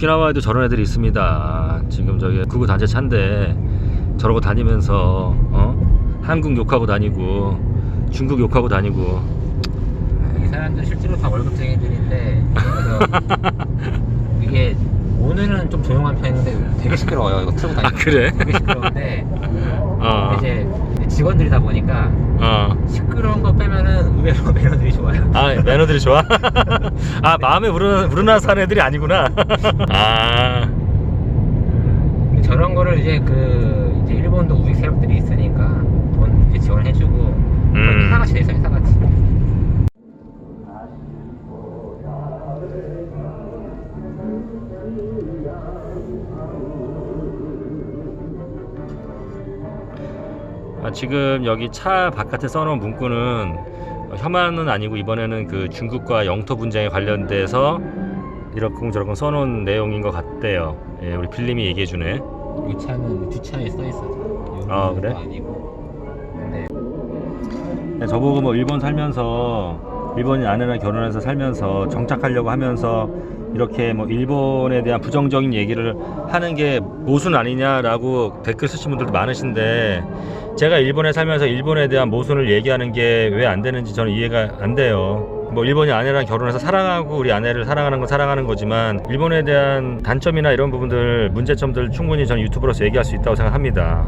오키나와에도 저런 애들이 있습니다. 지금 저기 극우 단체 차인데 저러고 다니면서 한국 욕하고 다니고 중국 욕하고 다니고. 이 사람들 실제로 다 월급쟁이들인데 이게 오늘은 좀 조용한 편인데 되게 시끄러워요. 이거 틀고 다니면. 아, 그래? 되게 시끄러운데 이제 직원들이다 보니까 시끄러운 거 빼면은 의외로 매너들이 좋아요. 아, 매너들이 좋아? 아, 마음에 우러나 사는 애들이 아니구나. 아. 근데 저런 거를 이제 이제 일본도 우익 세력들이 있으니까 돈 이렇게 지원해주고 회사같이 돼 있어요. 회사같이. 지금 여기 차 바깥에 써놓은 문구는 혐한은 아니고 이번에는 그 중국과 영토 분쟁에 관련돼서 이러쿵저러쿵 써놓은 내용인 것 같대요. 예, 우리 빌림이 얘기해주네. 이 차는 주차에 써 있어. 아, 그래? 아니고. 근데 저보고 뭐 일본 살면서 일본인 아내랑 결혼해서 살면서 정착하려고 하면서 이렇게 뭐 일본에 대한 부정적인 얘기를 하는 게 모순 아니냐라고 댓글 쓰신 분들도 많으신데, 제가 일본에 살면서 일본에 대한 모순을 얘기하는 게 왜 안 되는지 저는 이해가 안 돼요. 뭐 일본인 아내랑 결혼해서 사랑하고 우리 아내를 사랑하는 건 사랑하는 거지만 일본에 대한 단점이나 이런 부분들, 문제점들 충분히 저는 유튜브로서 얘기할 수 있다고 생각합니다.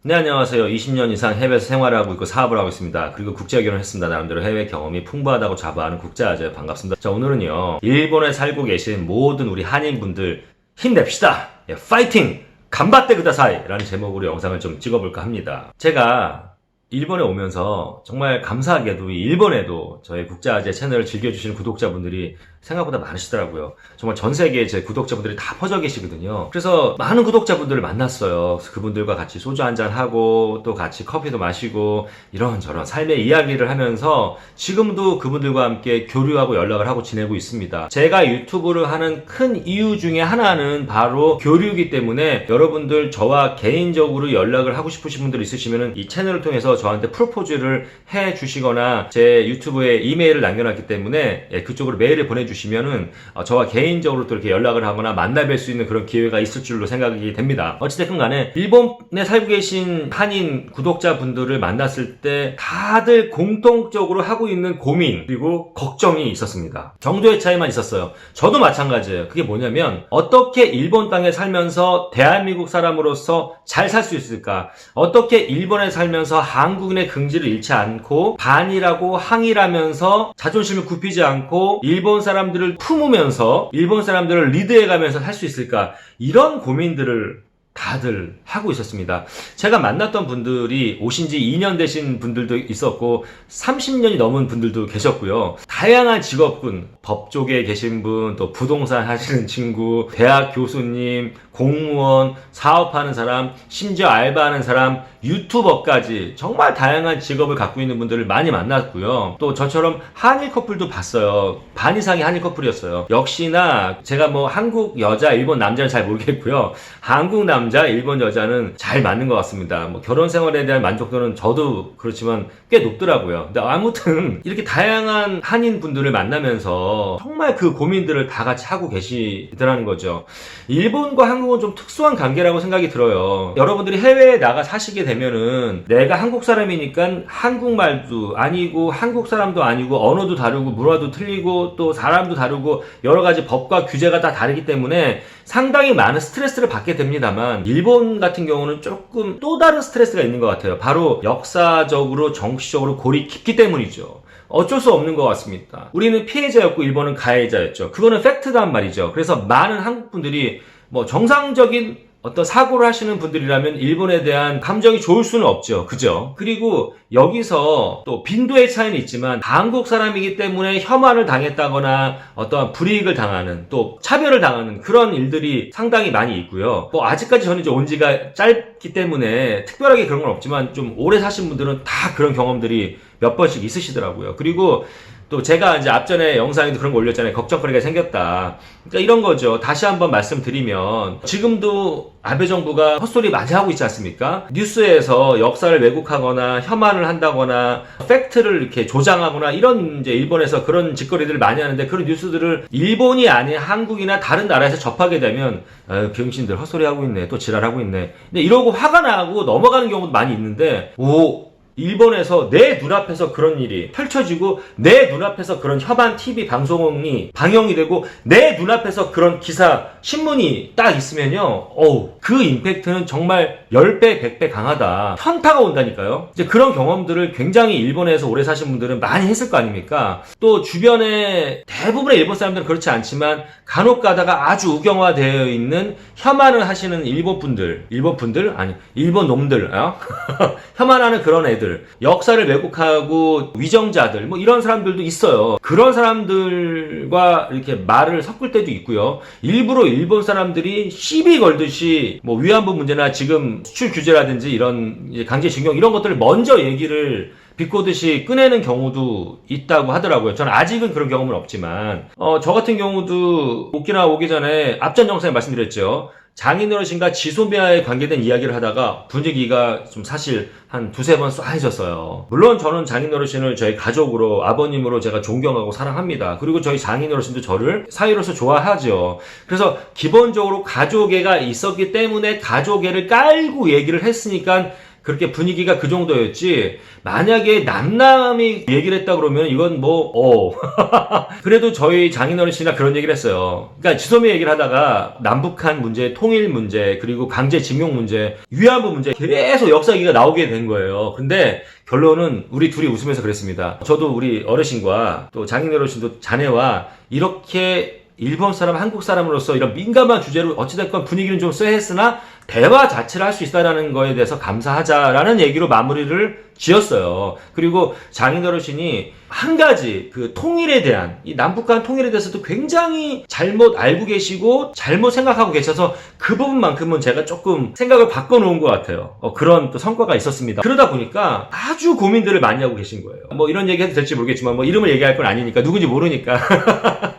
네, 안녕하세요. 20년 이상 해외에서 생활하고 있고 사업을 하고 있습니다. 그리고 국제 결혼했습니다. 나름대로 해외 경험이 풍부하다고 자부하는 국제아재 반갑습니다. 자, 오늘은요, 일본에 살고 계신 모든 우리 한인분들 힘냅시다. 예, 파이팅! 간바떼 그다사이! 라는 제목으로 영상을 좀 찍어볼까 합니다. 제가 일본에 오면서 정말 감사하게도 이 일본에도 저의 국제아재 채널을 즐겨주시는 구독자분들이 생각보다 많으시더라고요. 정말 전 세계에 제 구독자분들이 다 퍼져 계시거든요. 그래서 많은 구독자분들을 만났어요. 그래서 그분들과 같이 소주 한잔 하고 또 같이 커피도 마시고 이런저런 삶의 이야기를 하면서 지금도 그분들과 함께 교류하고 연락을 하고 지내고 있습니다. 제가 유튜브를 하는 큰 이유 중에 하나는 바로 교류이기 때문에 여러분들 저와 개인적으로 연락을 하고 싶으신 분들 있으시면 이 채널을 통해서 저한테 프로포즈를 해 주시거나 제 유튜브에 이메일을 남겨놨기 때문에 그쪽으로 메일을 보내주시면은 저와 개인적으로 또 이렇게 연락을 하거나 만나뵐 수 있는 그런 기회가 있을 줄로 생각이 됩니다. 어찌됐든 간에 일본에 살고 계신 한인 구독자분들을 만났을 때 다들 공통적으로 하고 있는 고민 그리고 걱정이 있었습니다. 정도의 차이만 있었어요. 저도 마찬가지예요. 그게 뭐냐면 어떻게 일본 땅에 살면서 대한민국 사람으로서 잘 살 수 있을까? 어떻게 일본에 살면서 한국인의 긍지를 잃지 않고 반이라고 항의하면서 자존심을 굽히지 않고 일본 사람들을 품으면서 일본 사람들을 리드해가면서 살 수 있을까? 이런 고민들을 다들 하고 있었습니다. 제가 만났던 분들이 오신 지 2년 되신 분들도 있었고 30년이 넘은 분들도 계셨고요. 다양한 직업군, 법 쪽에 계신 분, 또 부동산 하시는 친구, 대학 교수님, 공무원, 사업하는 사람, 심지어 알바하는 사람, 유튜버까지 정말 다양한 직업을 갖고 있는 분들을 많이 만났고요. 또 저처럼 한일 커플도 봤어요. 반 이상이 한일 커플이었어요. 역시나 제가 뭐 한국 여자, 일본 남자는 잘 모르겠고요. 한국 남자, 일본 여자는 잘 맞는 것 같습니다. 뭐 결혼 생활에 대한 만족도는 저도 그렇지만 꽤 높더라고요. 근데 아무튼 이렇게 다양한 한인 분들을 만나면서 정말 그 고민들을 다 같이 하고 계시더라는 거죠. 일본과 한국은 좀 특수한 관계라고 생각이 들어요. 여러분들이 해외에 나가 사시게 되면은 내가 한국 사람이니까 한국말도 아니고 한국 사람도 아니고 언어도 다르고 문화도 틀리고 또 사람도 다르고 여러 가지 법과 규제가 다 다르기 때문에 상당히 많은 스트레스를 받게 됩니다만 일본 같은 경우는 조금 또 다른 스트레스가 있는 것 같아요. 바로 역사적으로 정치적으로 골이 깊기 때문이죠. 어쩔 수 없는 것 같습니다. 우리는 피해자였고 일본은 가해자였죠. 그거는 팩트단 말이죠. 그래서 많은 한국 분들이 뭐 정상적인 어떤 사고를 하시는 분들이라면 일본에 대한 감정이 좋을 수는 없죠. 그죠? 그리고 여기서 또 빈도의 차이는 있지만 한국 사람이기 때문에 혐한을 당했다거나 어떠한 불이익을 당하는 또 차별을 당하는 그런 일들이 상당히 많이 있고요. 뭐 아직까지 저는 이제 온 지가 짧기 때문에 특별하게 그런 건 없지만 좀 오래 사신 분들은 다 그런 경험들이 몇 번씩 있으시더라고요. 그리고 또 제가 이제 앞전에 영상에도 그런 거 올렸잖아요. 걱정거리가 생겼다. 그러니까 이런 거죠. 다시 한번 말씀드리면 지금도 아베 정부가 헛소리 많이 하고 있지 않습니까? 뉴스에서 역사를 왜곡하거나 혐한을 한다거나 팩트를 이렇게 조장하거나 이런 이제 일본에서 그런 짓거리들을 많이 하는데 그런 뉴스들을 일본이 아닌 한국이나 다른 나라에서 접하게 되면 아유, 병신들 헛소리 하고 있네. 또 지랄하고 있네. 근데 이러고 화가 나고 넘어가는 경우도 많이 있는데 일본에서 내 눈앞에서 그런 일이 펼쳐지고 내 눈앞에서 그런 혐한 TV 방송이 방영이 되고 내 눈앞에서 그런 기사 신문이 딱 있으면요 그 임팩트는 정말 10배 100배 강하다. 현타가 온다니까요. 이제 그런 경험들을 굉장히 일본에서 오래 사신 분들은 많이 했을 거 아닙니까? 또 주변에 대부분의 일본 사람들은 그렇지 않지만 간혹 가다가 아주 우경화되어 있는 혐한을 하시는 일본 놈들 혐한하는 그런 애들, 역사를 왜곡하고 위정자들, 뭐 이런 사람들도 있어요. 그런 사람들과 이렇게 말을 섞을 때도 있고요. 일부러 일본 사람들이 시비 걸듯이 뭐 위안부 문제나 지금 수출 규제라든지 이런 강제징용 이런 것들을 먼저 얘기를 비꼬듯이 꺼내는 경우도 있다고 하더라고요. 저는 아직은 그런 경험은 없지만 저 같은 경우도 오키나와 오기 전에 앞전 영상에 말씀드렸죠. 장인 어르신과 지소미아에 관계된 이야기를 하다가 분위기가 좀 사실 한 두세 번 쏴해졌어요. 물론 저는 장인 어르신을 저희 가족으로 아버님으로 제가 존경하고 사랑합니다. 그리고 저희 장인 어르신도 저를 사위로서 좋아하죠. 그래서 기본적으로 가족애가 있었기 때문에 가족애를 깔고 얘기를 했으니까 그렇게 분위기가 그 정도였지 만약에 남남이 얘기를 했다 그러면 이건 그래도 저희 장인어른이나 그런 얘기를 했어요. 그러니까 지소미 얘기를 하다가 남북한 문제, 통일 문제, 그리고 강제징용 문제, 위안부 문제 계속 역사 얘기가 나오게 된 거예요. 근데 결론은 우리 둘이 웃으면서 그랬습니다. 저도 우리 어르신과 또 장인어르신도 자네와 이렇게 일본 사람, 한국 사람으로서 이런 민감한 주제로 어찌됐건 분위기는 좀 쎄했으나 대화 자체를 할 수 있다는 거에 대해서 감사하자라는 얘기로 마무리를 지었어요. 그리고 장인어르신이 한 가지 그 통일에 대한 이 남북한 통일에 대해서도 굉장히 잘못 알고 계시고 잘못 생각하고 계셔서 그 부분만큼은 제가 조금 생각을 바꿔놓은 것 같아요. 그런 또 성과가 있었습니다. 그러다 보니까 아주 고민들을 많이 하고 계신 거예요. 뭐 이런 얘기 해도 될지 모르겠지만 뭐 이름을 얘기할 건 아니니까 누군지 모르니까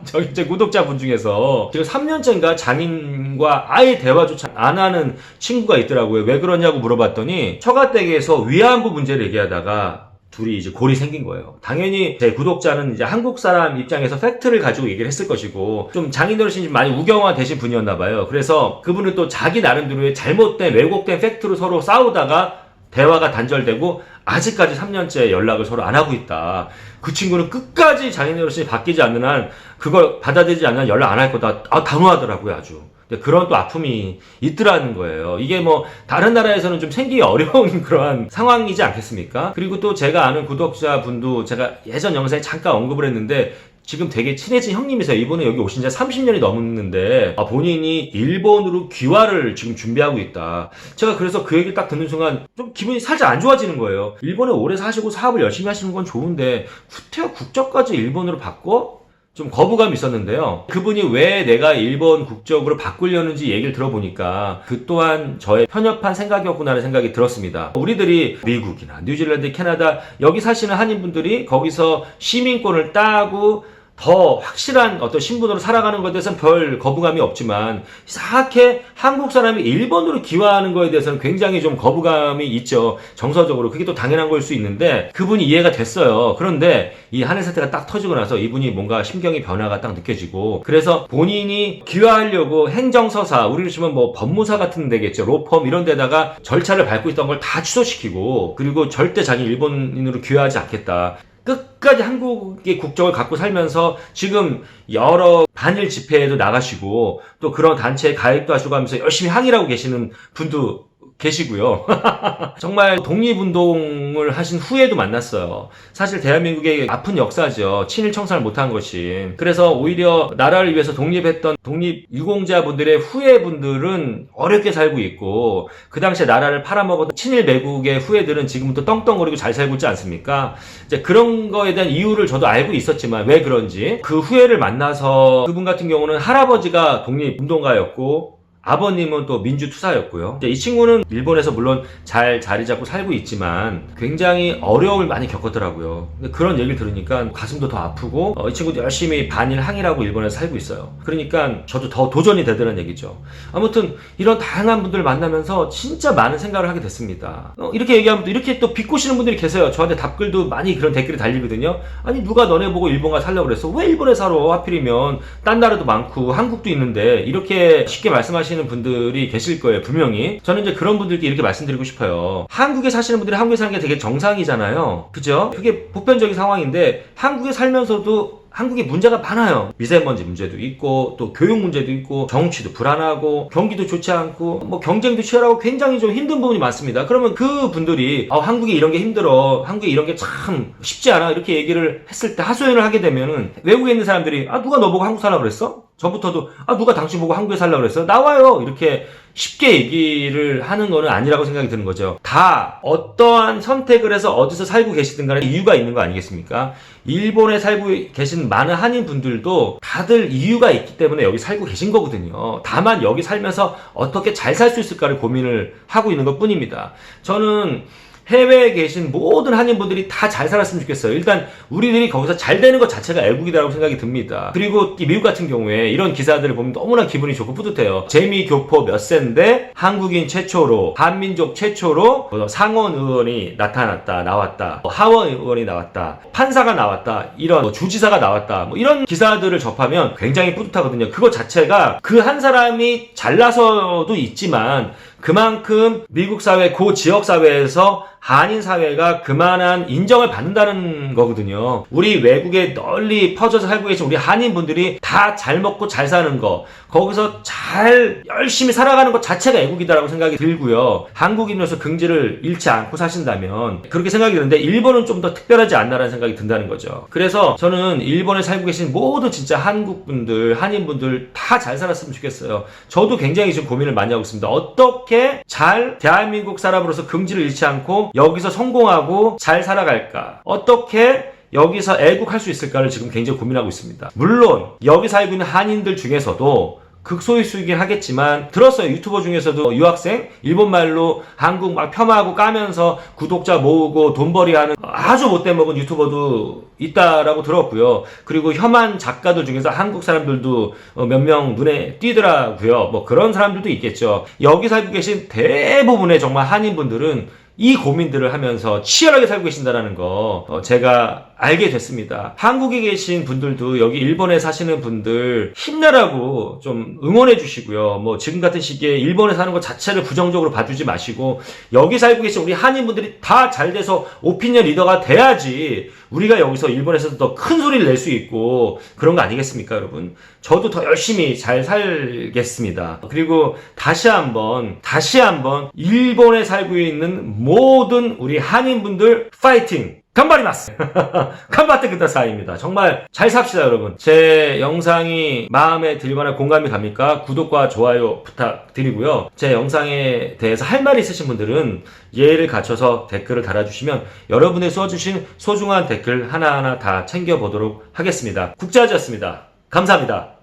저기 제 구독자분 중에서 지금 3년째인가 장인과 아예 대화조차 안 하는 친구가 있더라고요. 왜 그러냐고 물어봤더니 처가댁에서 위안부 문제를 얘기하다가 둘이 이제 골이 생긴 거예요. 당연히 제 구독자는 이제 한국 사람 입장에서 팩트를 가지고 얘기를 했을 것이고 좀 장인어르신이 좀 많이 우경화 되신 분이었나 봐요. 그래서 그분은 또 자기 나름대로의 잘못된 왜곡된 팩트로 서로 싸우다가 대화가 단절되고 아직까지 3년째 연락을 서로 안 하고 있다. 그 친구는 끝까지 장인어르신이 바뀌지 않는 한 그걸 받아들이지 않는 한 연락 안 할 거다. 단호하더라고요, 아주. 그런 또 아픔이 있더라는 거예요. 이게 뭐 다른 나라에서는 좀 생기기 어려운 그러한 상황이지 않겠습니까? 그리고 또 제가 아는 구독자분도 제가 예전 영상에 잠깐 언급을 했는데 지금 되게 친해진 형님이세요. 이분은 여기 오신 지 30년이 넘었는데 본인이 일본으로 귀화를 지금 준비하고 있다. 제가 그래서 그 얘기를 딱 듣는 순간 좀 기분이 살짝 안 좋아지는 거예요. 일본에 오래 사시고 사업을 열심히 하시는 건 좋은데 후퇴 국적까지 일본으로 바꿔? 좀 거부감이 있었는데요. 그분이 왜 내가 일본 국적으로 바꾸려는지 얘기를 들어보니까 그 또한 저의 편협한 생각이었구나라는 생각이 들었습니다. 우리들이 미국이나 뉴질랜드, 캐나다 여기 사시는 한인분들이 거기서 시민권을 따고 더 확실한 어떤 신분으로 살아가는 것에 대해서는 별 거부감이 없지만 이상하게 한국 사람이 일본으로 귀화하는 거에 대해서는 굉장히 좀 거부감이 있죠. 정서적으로. 그게 또 당연한 걸 수 있는데 그분이 이해가 됐어요. 그런데 이 한일 사태가 딱 터지고 나서 이분이 뭔가 심경의 변화가 딱 느껴지고 그래서 본인이 귀화하려고 행정서사, 우리로 치면 뭐 법무사 같은 데겠죠. 로펌 이런 데다가 절차를 밟고 있던 걸 다 취소시키고 그리고 절대 자기 일본인으로 귀화하지 않겠다. 끝까지 한국의 국적을 갖고 살면서 지금 여러 반일 집회에도 나가시고 또 그런 단체에 가입도 하시고 하면서 열심히 항의하고 계시는 분도 계시고요. 정말 독립운동을 하신 후에도 만났어요. 사실 대한민국의 아픈 역사죠. 친일 청산을 못한 것이. 그래서 오히려 나라를 위해서 독립했던 독립유공자분들의 후예분들은 어렵게 살고 있고 그 당시에 나라를 팔아먹었던 친일 매국의 후예들은 지금도 떵떵거리고 잘 살고 있지 않습니까? 이제 그런 거에 대한 이유를 저도 알고 있었지만 왜 그런지 그 후예를 만나서 그분 같은 경우는 할아버지가 독립운동가였고 아버님은 또 민주투사였고요. 이 친구는 일본에서 물론 잘 자리 잡고 살고 있지만 굉장히 어려움을 많이 겪었더라고요. 근데 그런 얘기를 들으니까 가슴도 더 아프고 이 친구도 열심히 반일 항일하고 일본에서 살고 있어요. 그러니까 저도 더 도전이 되더라는 얘기죠. 아무튼 이런 다양한 분들을 만나면서 진짜 많은 생각을 하게 됐습니다. 이렇게 얘기하면 또 이렇게 또 비꼬시는 분들이 계세요. 저한테 답글도 많이 그런 댓글이 달리거든요. 아니 누가 너네 보고 일본 가 살려고 그랬어? 왜 일본에 살아? 하필이면 딴 나라도 많고 한국도 있는데 이렇게 쉽게 말씀하시는 분들이 계실 거예요. 분명히. 저는 이제 그런 분들께 이렇게 말씀드리고 싶어요. 한국에 사시는 분들이 한국에 사는 게 되게 정상이잖아요. 그죠? 그게 보편적인 상황인데 한국에 살면서도 한국에 문제가 많아요. 미세먼지 문제도 있고 또 교육 문제도 있고 정치도 불안하고 경기도 좋지 않고 뭐 경쟁도 치열하고 굉장히 좀 힘든 부분이 많습니다. 그러면 그 분들이 한국에 이런 게 힘들어, 한국에 이런 게 참 쉽지 않아 이렇게 얘기를 했을 때 하소연을 하게 되면은 외국에 있는 사람들이 누가 너 보고 한국 살라고 그랬어? 저부터도 누가 당신 보고 한국에 살라고 그랬어? 나와요. 이렇게 쉽게 얘기를 하는 거는 아니라고 생각이 드는 거죠. 다 어떠한 선택을 해서 어디서 살고 계시든 간에 이유가 있는 거 아니겠습니까? 일본에 살고 계신 많은 한인분들도 다들 이유가 있기 때문에 여기 살고 계신 거거든요. 다만 여기 살면서 어떻게 잘 살 수 있을까를 고민을 하고 있는 것 뿐입니다. 저는 해외에 계신 모든 한인분들이 다 잘 살았으면 좋겠어요. 일단 우리들이 거기서 잘 되는 것 자체가 애국이라고 생각이 듭니다. 그리고 이 미국 같은 경우에 이런 기사들을 보면 너무나 기분이 좋고 뿌듯해요. 재미교포 몇 세인데 한국인 최초로, 한민족 최초로 상원 의원이 나왔다. 하원 의원이 나왔다. 판사가 나왔다. 이런 주지사가 나왔다. 이런 기사들을 접하면 굉장히 뿌듯하거든요. 그거 자체가 그 한 사람이 잘나서도 있지만 그만큼 미국 사회, 그 지역 사회에서 한인 사회가 그만한 인정을 받는다는 거거든요. 우리 외국에 널리 퍼져서 살고 계신 우리 한인분들이 다 잘 먹고 잘 사는 거, 거기서 잘 열심히 살아가는 것 자체가 애국이다라고 생각이 들고요. 한국인으로서 긍지를 잃지 않고 사신다면 그렇게 생각이 드는데 일본은 좀 더 특별하지 않나라는 생각이 든다는 거죠. 그래서 저는 일본에 살고 계신 모든 진짜 한국분들, 한인분들 다 잘 살았으면 좋겠어요. 저도 굉장히 지금 고민을 많이 하고 있습니다. 어떻게 잘 대한민국 사람으로서 긍지를 잃지 않고 여기서 성공하고 잘 살아갈까? 어떻게 여기서 애국할 수 있을까를 지금 굉장히 고민하고 있습니다. 물론 여기 살고 있는 한인들 중에서도 극소수이긴 하겠지만 들었어요. 유튜버 중에서도 유학생 일본말로 한국 막 폄하하고 까면서 구독자 모으고 돈벌이하는 아주 못돼 먹은 유튜버도 있다라고 들었고요. 그리고 혐한 작가들 중에서 한국 사람들도 몇 명 눈에 띄더라고요. 뭐 그런 사람들도 있겠죠. 여기 살고 계신 대부분의 정말 한인분들은 이 고민들을 하면서 치열하게 살고 계신다는 거 제가 알게 됐습니다. 한국에 계신 분들도 여기 일본에 사시는 분들 힘내라고 좀 응원해 주시고요. 뭐 지금 같은 시기에 일본에 사는 것 자체를 부정적으로 봐주지 마시고 여기 살고 계신 우리 한인분들이 다 잘 돼서 오피니언 리더가 돼야지 우리가 여기서 일본에서도 더 큰 소리를 낼 수 있고 그런 거 아니겠습니까, 여러분? 저도 더 열심히 잘 살겠습니다. 그리고 다시 한번 일본에 살고 있는 모든 우리 한인분들 파이팅! 간바리마스! 간바테 그다사이입니다. 정말 잘 삽시다, 여러분. 제 영상이 마음에 들거나 공감이 갑니까? 구독과 좋아요 부탁드리고요. 제 영상에 대해서 할 말이 있으신 분들은 예의를 갖춰서 댓글을 달아주시면 여러분이 써주신 소중한 댓글 하나하나 다 챙겨보도록 하겠습니다. 국자지였습니다. 감사합니다.